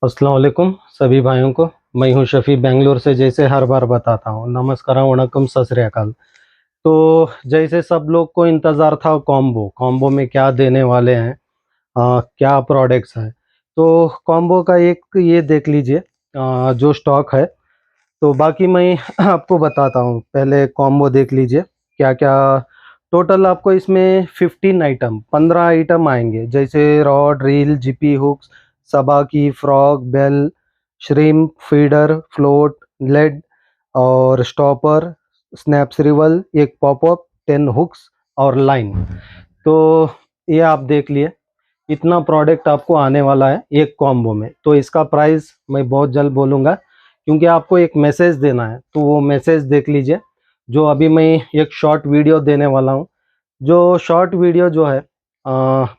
अस्सलाम वालेकुम सभी भाइयों को। मैं हूं शफ़ी बेंगलोर से। जैसे हर बार बताता हूं, नमस्कार वणक्कम सत श्री अकाल। तो जैसे सब लोग को इंतज़ार था कॉम्बो कॉम्बो में क्या देने वाले हैं, क्या प्रोडक्ट्स हैं। तो कॉम्बो का एक ये देख लीजिए जो स्टॉक है। तो बाकी मैं आपको बताता हूं, पहले कॉम्बो देख लीजिए क्या क्या। टोटल आपको इसमें 15 आइटम आएंगे, जैसे रॉड, रील, जीपी हुक्स, सबा की, frog, bell, shrimp feeder, float, lead और स्टॉपर, स्नैप्स रिवल, एक पॉपअप, 10 हुक्स और लाइन। तो ये आप देख लिए, इतना प्रोडक्ट आपको आने वाला है एक कॉम्बो में। तो इसका प्राइस मैं बहुत जल्द बोलूँगा, क्योंकि आपको एक मैसेज देना है। तो वो मैसेज देख लीजिए, जो अभी मैं एक शॉर्ट वीडियो देने वाला हूँ। जो शॉर्ट वीडियो जो है,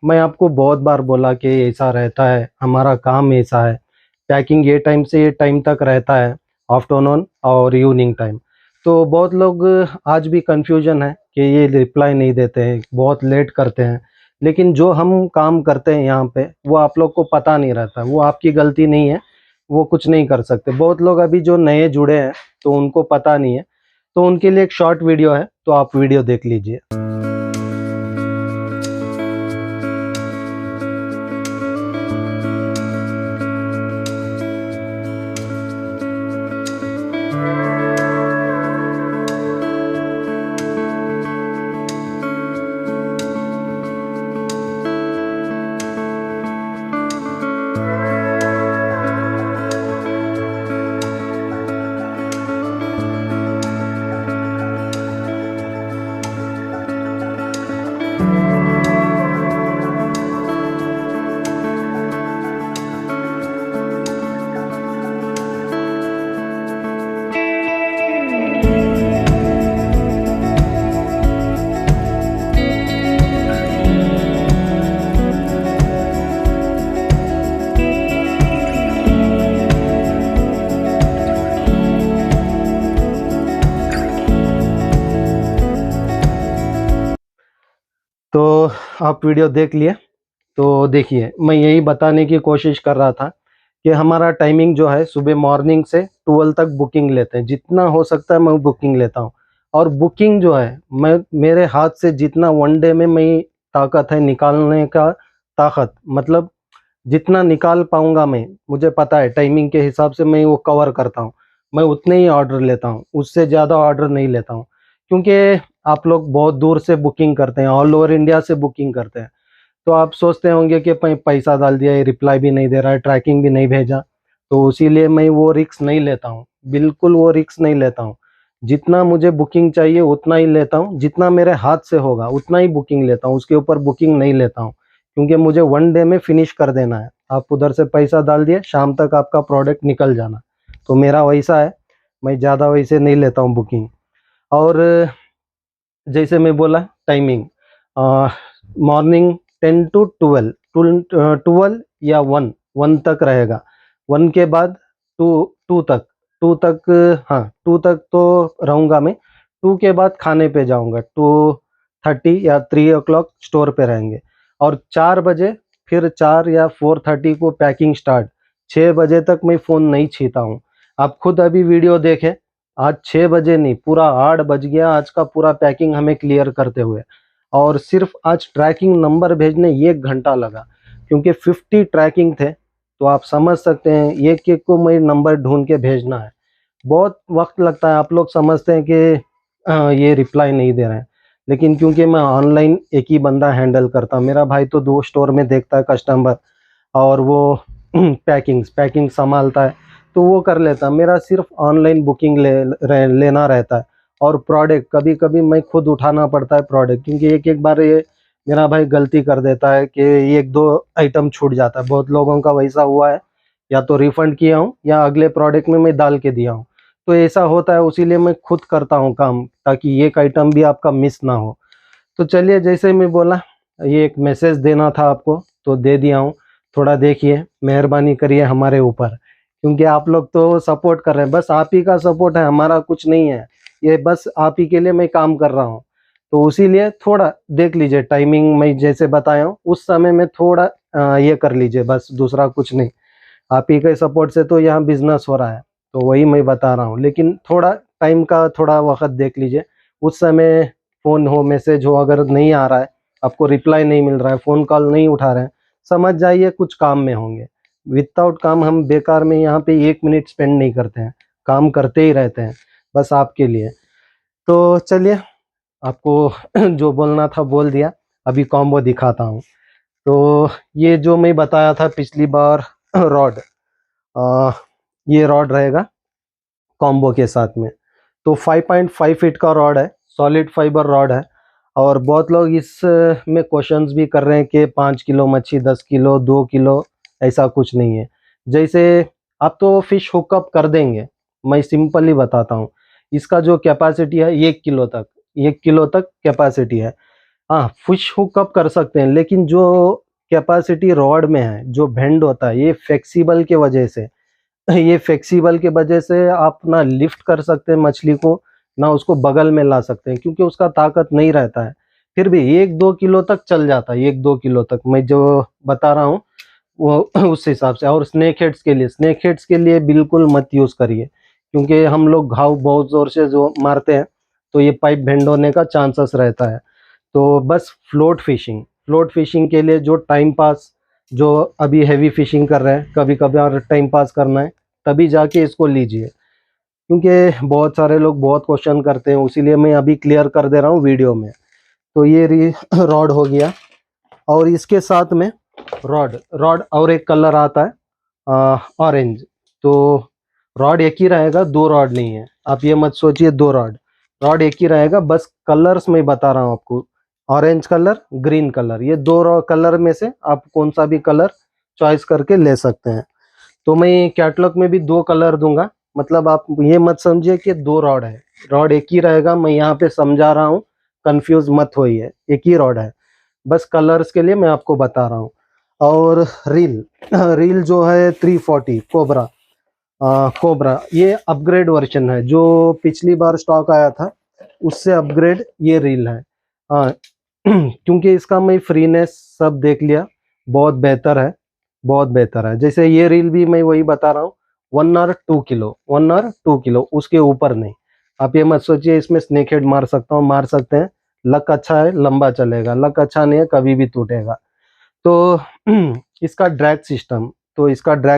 मैं आपको बहुत बार बोला कि ऐसा रहता है, हमारा काम ऐसा है। पैकिंग ये टाइम से ये टाइम तक रहता है, आफ्टरनून और इवनिंग टाइम। तो बहुत लोग आज भी कंफ्यूजन है कि ये रिप्लाई नहीं देते हैं, बहुत लेट करते हैं। लेकिन जो हम काम करते हैं यहाँ पे, वो आप लोग को पता नहीं रहता। वो आपकी गलती नहीं है, वो कुछ नहीं कर सकते। बहुत लोग अभी जो नए जुड़े हैं, तो उनको पता नहीं है। तो उनके लिए एक शॉर्ट वीडियो है, तो आप वीडियो देख लीजिए। तो आप वीडियो देख लिए। तो देखिए, मैं यही बताने की कोशिश कर रहा था कि हमारा टाइमिंग जो है, सुबह मॉर्निंग से 12 तक बुकिंग लेते हैं। जितना हो सकता है मैं बुकिंग लेता हूँ। और बुकिंग जो है, मैं मेरे हाथ से जितना वन डे में मैं ताकत है निकालने का, ताकत मतलब जितना निकाल पाऊंगा मैं, मुझे पता है टाइमिंग के हिसाब से मैं वो कवर करता हूँ। मैं उतने ही ऑर्डर लेता हूँ, उससे ज़्यादा ऑर्डर नहीं लेता हूँ। क्योंकि आप लोग बहुत दूर से बुकिंग करते हैं, ऑल ओवर इंडिया से बुकिंग करते हैं। तो आप सोचते होंगे कि पैसा डाल दिया, ये रिप्लाई भी नहीं दे रहा है, ट्रैकिंग भी नहीं भेजा। तो इसीलिए मैं वो रिस्क नहीं लेता हूँ, बिल्कुल वो रिस्क नहीं लेता हूँ। जितना मुझे बुकिंग चाहिए उतना ही लेता हूँ, जितना मेरे हाथ से होगा उतना ही बुकिंग लेता हूँ, उसके ऊपर बुकिंग नहीं लेता हूँ। क्योंकि मुझे वन डे में फिनिश कर देना है। आप उधर से पैसा डाल दिए, शाम तक आपका प्रोडक्ट निकल जाना। तो मेरा वैसा है, मैं ज़्यादा वैसे नहीं लेता हूँ बुकिंग। और जैसे मैं बोला टाइमिंग, मॉर्निंग 10 to 12, 12 या 1 तक रहेगा। 1 के बाद 2 तक, 2 तक, हाँ 2 तक तो रहूँगा मैं। 2 के बाद खाने पे जाऊँगा, 2:30 या 3 o'clock स्टोर पे रहेंगे। और 4 बजे, फिर 4 या 4:30 को पैकिंग स्टार्ट। 6 बजे तक मैं फ़ोन नहीं छीता हूँ। आप खुद अभी वीडियो देखें, आज 6 बजे नहीं, पूरा 8 बज गया आज का पूरा पैकिंग हमें क्लियर करते हुए। और सिर्फ आज ट्रैकिंग नंबर भेजने 1 घंटा लगा, क्योंकि 50 ट्रैकिंग थे। तो आप समझ सकते हैं, एक एक को मैं नंबर ढूंढ के भेजना है, बहुत वक्त लगता है। आप लोग समझते हैं कि ये रिप्लाई नहीं दे रहे हैं, लेकिन क्योंकि मैं ऑनलाइन एक ही बंदा हैंडल करता हूँ, मेरा भाई तो 2 स्टोर में देखता है कस्टमर, और वो पैकिंग संभालता है, तो वो कर लेता। मेरा सिर्फ ऑनलाइन बुकिंग लेना रहता है। और प्रोडक्ट कभी कभी मैं खुद उठाना पड़ता है प्रोडक्ट, क्योंकि एक एक बार ये मेरा भाई गलती कर देता है कि एक दो आइटम छूट जाता है। बहुत लोगों का वैसा हुआ है, या तो रिफंड किया हूँ या अगले प्रोडक्ट में मैं डाल के दिया हूँ। तो ऐसा होता है, उसीलिए मैं खुद करता हूँ काम, ताकि एक आइटम भी आपका मिस ना हो। तो चलिए, जैसे मैं बोला, ये एक मैसेज देना था आपको, तो दे दिया हूँ। थोड़ा देखिए, मेहरबानी करिए हमारे ऊपर, क्योंकि आप लोग तो सपोर्ट कर रहे हैं। बस आप ही का सपोर्ट है, हमारा कुछ नहीं है। ये बस आप ही के लिए मैं काम कर रहा हूँ। तो इसीलिए थोड़ा देख लीजिए, टाइमिंग मैं जैसे बताया हूँ उस समय में थोड़ा ये कर लीजिए, बस दूसरा कुछ नहीं। आप ही के सपोर्ट से तो यहाँ बिजनेस हो रहा है, तो वही मैं बता रहा हूँ। लेकिन थोड़ा टाइम का थोड़ा वक्त देख लीजिए, उस समय फ़ोन हो, मैसेज हो, अगर नहीं आ रहा है, आपको रिप्लाई नहीं मिल रहा है, फ़ोन कॉल नहीं उठा रहे हैं, समझ जाइए कुछ काम में होंगे। विदाउट काम हम बेकार में यहाँ पे 1 मिनट स्पेंड नहीं करते हैं, काम करते ही रहते हैं, बस आपके लिए। तो चलिए, आपको जो बोलना था बोल दिया, अभी कॉम्बो दिखाता हूँ। तो ये जो मैं बताया था पिछली बार रॉड, ये रॉड रहेगा कॉम्बो के साथ में। तो 5.5 फीट का रॉड है, सॉलिड फाइबर रॉड है। और बहुत लोग इस में क्वेश्चंस भी कर रहे हैं कि 5 किलो मच्छी, 10 किलो, 2 किलो, ऐसा कुछ नहीं है। जैसे आप तो फिश हुकअप कर देंगे, मैं सिंपली बताता हूँ। इसका जो कैपेसिटी है 1 किलो तक, 1 किलो तक कैपेसिटी है। हाँ, फिश हुकअप कर सकते हैं, लेकिन जो कैपेसिटी रॉड में है, जो बेंड होता है, ये फ्लेक्सिबल के वजह से ये फ्लेक्सिबल के वजह से आप ना लिफ्ट कर सकते हैं मछली को, ना उसको बगल में ला सकते हैं, क्योंकि उसका ताकत नहीं रहता है। फिर भी 1-2 किलो तक चल जाता है, 1-2 किलो तक मैं जो बता रहा हूँ वो उस हिसाब से। और स्नेक हेड्स के लिए बिल्कुल मत यूज़ करिए, क्योंकि हम लोग घाव बहुत ज़ोर से जो मारते हैं तो ये पाइप बेंड होने का चांसेस रहता है। तो बस फ्लोट फिशिंग के लिए जो टाइम पास, जो अभी हैवी फिशिंग कर रहे हैं, कभी कभार टाइम पास करना है, तभी जाके इसको लीजिए। क्योंकि बहुत सारे लोग बहुत क्वेश्चन करते हैं, इसीलिए मैं अभी क्लियर कर दे रहा हूँ वीडियो में। तो ये रॉड हो गया, और इसके साथ में रॉड रॉड और एक कलर आता है ऑरेंज। तो रॉड एक ही रहेगा, 2 रॉड नहीं है, आप ये मत सोचिए 2 रॉड, रॉड एक ही रहेगा। बस कलर्स मैं बता रहा हूँ आपको, ऑरेंज कलर, ग्रीन कलर, ये 2 कलर में से आप कौन सा भी कलर चॉइस करके ले सकते हैं। तो मैं कैटलॉग में भी 2 कलर दूंगा, मतलब आप ये मत समझिए कि 2 रॉड है, रॉड एक ही रहेगा। मैं यहाँ पे समझा रहा हूँ, कंफ्यूज मत होइए, एक ही रॉड है, बस कलर्स के लिए मैं आपको बता रहा हूँ। और रील रील जो है 340 कोबरा, कोबरा ये अपग्रेड वर्जन है, जो पिछली बार स्टॉक आया था उससे अपग्रेड ये रील है। हाँ, क्योंकि इसका मैं फ्रीनेस सब देख लिया, बहुत बेहतर है, बहुत बेहतर है। जैसे ये रील भी मैं वही बता रहा हूँ, 1 और 2 किलो, 1 और 2 किलो, उसके ऊपर नहीं। आप ये मत सोचिए इसमें स्नेक हेड मार सकता हूँ, मार सकते हैं, लक अच्छा है लंबा चलेगा, लक अच्छा नहीं है कभी भी टूटेगा। तो इसका ड्रैग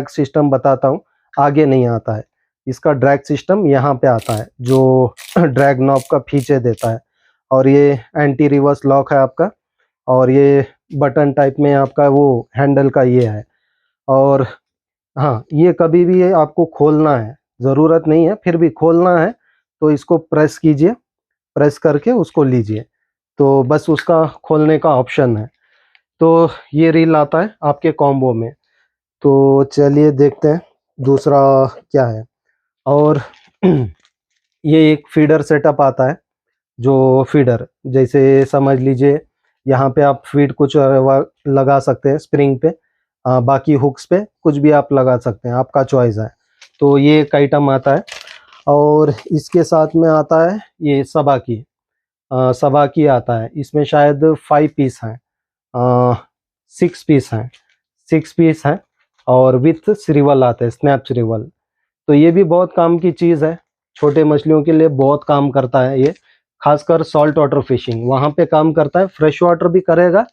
सिस्टम बताता हूँ, आगे नहीं आता है। इसका ड्रैग सिस्टम यहाँ पे आता है, जो ड्रैग नॉब का फीचे देता है। और ये एंटी रिवर्स लॉक है आपका, और ये बटन टाइप में आपका वो हैंडल का ये है। और हाँ, ये कभी भी ये आपको खोलना है, ज़रूरत नहीं है, फिर भी खोलना है तो इसको प्रेस कीजिए, प्रेस करके उसको लीजिए, तो बस उसका खोलने का ऑप्शन है। तो ये रील आता है आपके कॉम्बो में। तो चलिए देखते हैं दूसरा क्या है। और ये एक फीडर सेटअप आता है, जो फीडर जैसे समझ लीजिए, यहाँ पे आप फीड कुछ लगा सकते हैं स्प्रिंग पे, बाकी हुक्स पे कुछ भी आप लगा सकते हैं, आपका चॉइस है। तो ये एक आइटम आता है। और इसके साथ में आता है ये सबाकी आता है, इसमें शायद 5 पीस हैं, 6 पीस हैं, 6 पीस हैं, और विथ श्रीवल आते हैं, स्नैप श्रीवल। तो ये भी बहुत काम की चीज़ है, छोटे मछलियों के लिए बहुत काम करता है ये, खासकर सॉल्ट वाटर फिशिंग वहाँ पे काम करता है, फ्रेश वाटर भी करेगा,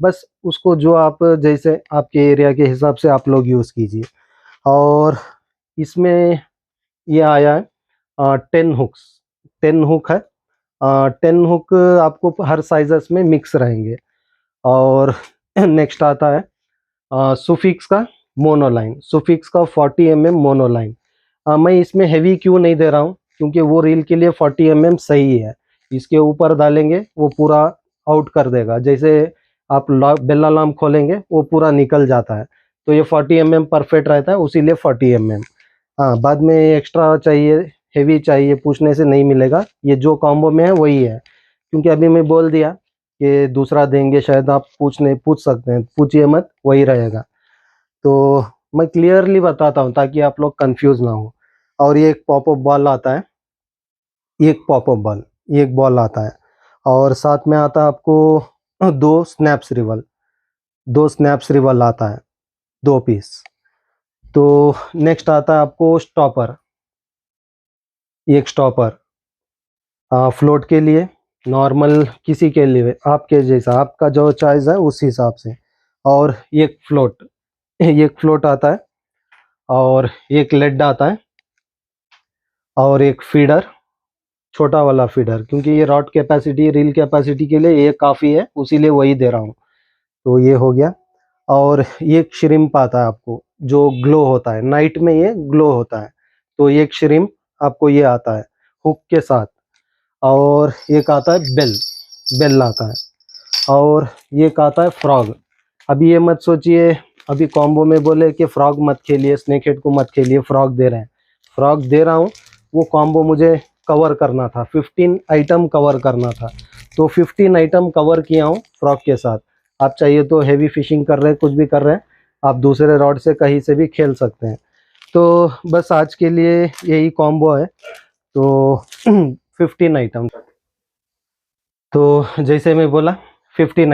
बस उसको जो आप जैसे आपके एरिया के हिसाब से आप लोग यूज़ कीजिए। और इसमें ये आया है 10 हुक्स, 10 हुक है, 10 हुक आपको हर साइजेस में मिक्स रहेंगे। और नेक्स्ट आता है सुफिक्स का मोनोलाइन, सुफिक्स का 40 mm मोनोलाइन। मैं इसमें हैवी क्यों नहीं दे रहा हूँ, क्योंकि वो रील के लिए 40 mm सही है, इसके ऊपर डालेंगे वो पूरा आउट कर देगा, जैसे आप बेल्ला लाम खोलेंगे वो पूरा निकल जाता है। तो ये 40 mm परफेक्ट रहता है, उसीलिए 40 mm। हाँ, बाद में एक्स्ट्रा चाहिए, हैवी चाहिए, पूछने से नहीं मिलेगा, ये जो कॉम्बो में है वही है। क्योंकि अभी मैं बोल दिया कि दूसरा देंगे, शायद आप पूछ सकते हैं, पूछिए मत, वही रहेगा। तो मैं क्लियरली बताता हूँ ताकि आप लोग कंफ्यूज ना हो। और ये एक पॉपअप बॉल आता है, ये एक पॉपअप बॉल, ये एक बॉल आता है। और साथ में आता है आपको दो स्नैप्स रिवल आता है, 2 पीस। तो नेक्स्ट आता है आपको स्टॉपर, एक स्टॉपर फ्लोट के लिए, नॉर्मल किसी के लिए, आपके जैसा, आपका जो चॉइस है उस हिसाब से। और एक फ्लोट आता है, और एक लेड आता है, और एक फीडर, छोटा वाला फीडर, क्योंकि ये रॉड कैपेसिटी, रील कैपेसिटी के लिए ये काफ़ी है, उसीलिए वही दे रहा हूँ। तो ये हो गया। और एक श्रिम्प आता है आपको, जो ग्लो होता है, नाइट में ये ग्लो होता है। तो एक श्रिम्प आपको ये आता है हुक के साथ। और एक आता है बेल आता है। और एक आता है फ्रॉग। अभी ये मत सोचिए, अभी कॉम्बो में बोले कि फ्रॉग मत खेलिए, स्नेक हेड को मत खेलिए, फ्रॉग दे रहे हैं। फ्रॉग दे रहा हूँ, वो कॉम्बो मुझे कवर करना था, 15 आइटम कवर करना था। तो 15 आइटम कवर किया हूँ फ्रॉग के साथ। आप चाहिए तो हेवी फिशिंग कर रहे हैं, कुछ भी कर रहे हैं, आप दूसरे रॉड से कहीं से भी खेल सकते हैं। तो बस आज के लिए यही कॉम्बो है। तो 15 आइटम। तो जैसे मैं बोला 15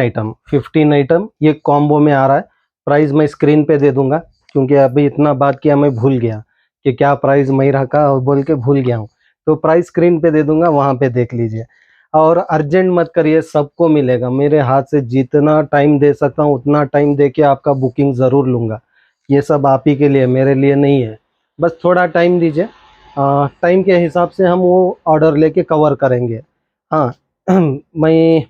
आइटम ये कॉम्बो में आ रहा है। प्राइस मैं स्क्रीन पे दे दूंगा, क्योंकि अभी इतना बात किया मैं भूल गया कि क्या प्राइस मैं रखा और बोल के भूल गया हूँ। तो प्राइस स्क्रीन पे दे दूंगा, वहाँ पे देख लीजिए। और अर्जेंट मत करिए, सबको मिलेगा। मेरे हाथ से जितना टाइम दे सकता हूँ उतना टाइम दे के आपका बुकिंग ज़रूर लूँगा। ये सब आप ही के लिए, मेरे लिए नहीं है। बस थोड़ा टाइम दीजिए, टाइम के हिसाब से हम वो ऑर्डर लेके कवर करेंगे। हाँ मैं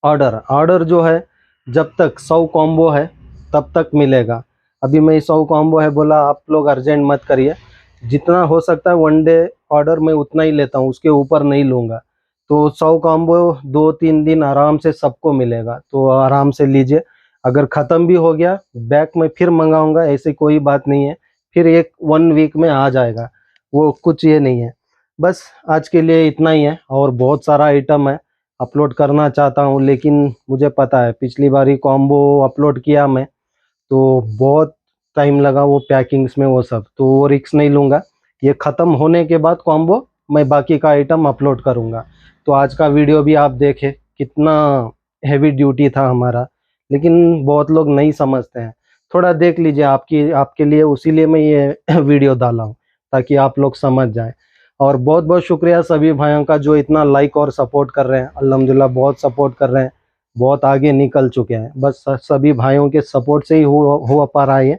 ऑर्डर जो है, जब तक 100 कॉम्बो है तब तक मिलेगा। अभी मैं 100 कॉम्बो है बोला, आप लोग अर्जेंट मत करिए। जितना हो सकता है वन डे ऑर्डर मैं उतना ही लेता हूँ, उसके ऊपर नहीं लूँगा। तो 100 कॉम्बो 2-3 दिन आराम से सबको मिलेगा, तो आराम से लीजिए। अगर ख़त्म भी हो गया, बैक में फिर मंगाऊंगा, ऐसी कोई बात नहीं है। फिर 1 वीक में आ जाएगा, वो कुछ ये नहीं है। बस आज के लिए इतना ही है। और बहुत सारा आइटम है, अपलोड करना चाहता हूँ, लेकिन मुझे पता है पिछली बार ही कॉम्बो अपलोड किया मैं, तो बहुत टाइम लगा वो पैकिंग्स में, वो सब, तो वो रिस्क नहीं लूँगा। ये ख़त्म होने के बाद कॉम्बो मैं बाकी का आइटम अपलोड करूँगा। तो आज का वीडियो भी आप देखें, कितना हैवी ड्यूटी था हमारा, लेकिन बहुत लोग नहीं समझते हैं। थोड़ा देख लीजिए, आपके लिए, उसीलिए मैं ये वीडियो डाला हूँ, ताकि आप लोग समझ जाएं। और बहुत बहुत शुक्रिया सभी भाइयों का जो इतना लाइक और सपोर्ट कर रहे हैं। अल्हम्दुलिल्लाह बहुत सपोर्ट कर रहे हैं, बहुत आगे निकल चुके हैं। बस सभी भाइयों के सपोर्ट से ही हो पा रहा है।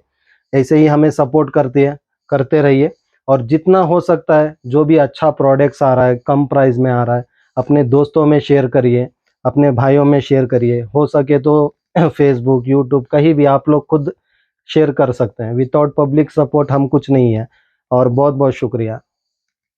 ऐसे ही हमें सपोर्ट करते रहिए। और जितना हो सकता है, जो भी अच्छा प्रोडक्ट्स आ रहा है, कम प्राइस में आ रहा है, अपने दोस्तों में शेयर करिए, अपने भाइयों में शेयर करिए। हो सके तो फेसबुक, यूट्यूब, कहीं भी आप लोग खुद शेयर कर सकते हैं। विदाउट पब्लिक सपोर्ट हम कुछ नहीं है। और बहुत बहुत शुक्रिया।